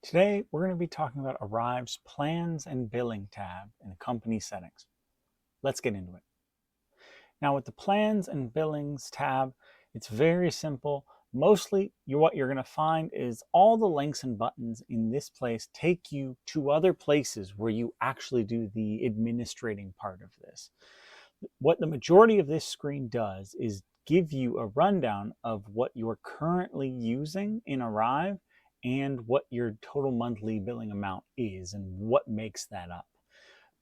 Today, we're going to be talking about Arive's Plans and Billing tab in Company Settings. Let's get into it. Now, with the Plans and Billings tab, it's very simple. Mostly, what you're going to find is all the links and buttons in this place take you to other places where you actually do the administrating part of this. What the majority of this screen does is give you a rundown of what you're currently using in Arive and what your total monthly billing amount is and what makes that up.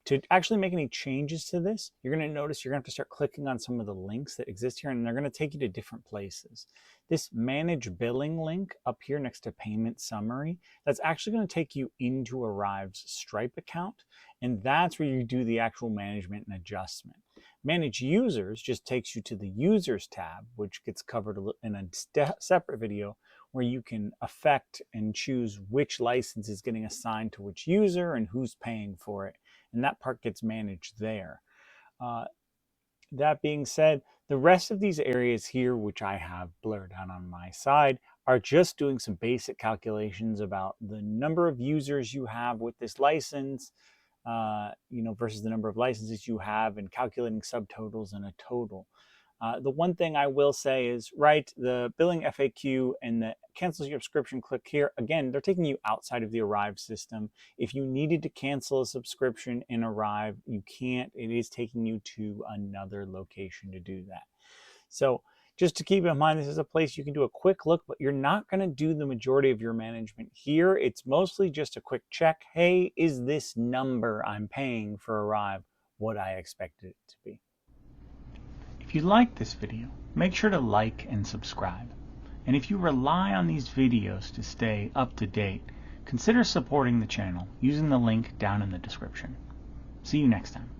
To actually make any changes to this, you're going to notice you're going to have to start clicking on some of the links that exist here, and they're going to take you to different places. This Manage Billing link up here next to Payment Summary, that's actually going to take you into Arive's Stripe account, and that's where you do the actual management and adjustment. Manage Users just takes you to the Users tab, which gets covered in a separate video, where you can affect and choose which license is getting assigned to which user and who's paying for it. And that part gets managed there. That being said, the rest of these areas here, which I have blurred out on my side, are just doing some basic calculations about the number of users you have with this license, versus the number of licenses you have, and calculating subtotals and a total. The one thing I will say is, the billing FAQ and the cancel your subscription click here, again, they're taking you outside of the Arive system. If you needed to cancel a subscription in Arive, you can't. It is taking you to another location to do that. So just to keep in mind, this is a place you can do a quick look, but you're not going to do the majority of your management here. It's mostly just a quick check. Hey, is this number I'm paying for Arive what I expected it to be? If you like this video, make sure to like and subscribe. And if you rely on these videos to stay up to date, consider supporting the channel using the link down in the description. See you next time.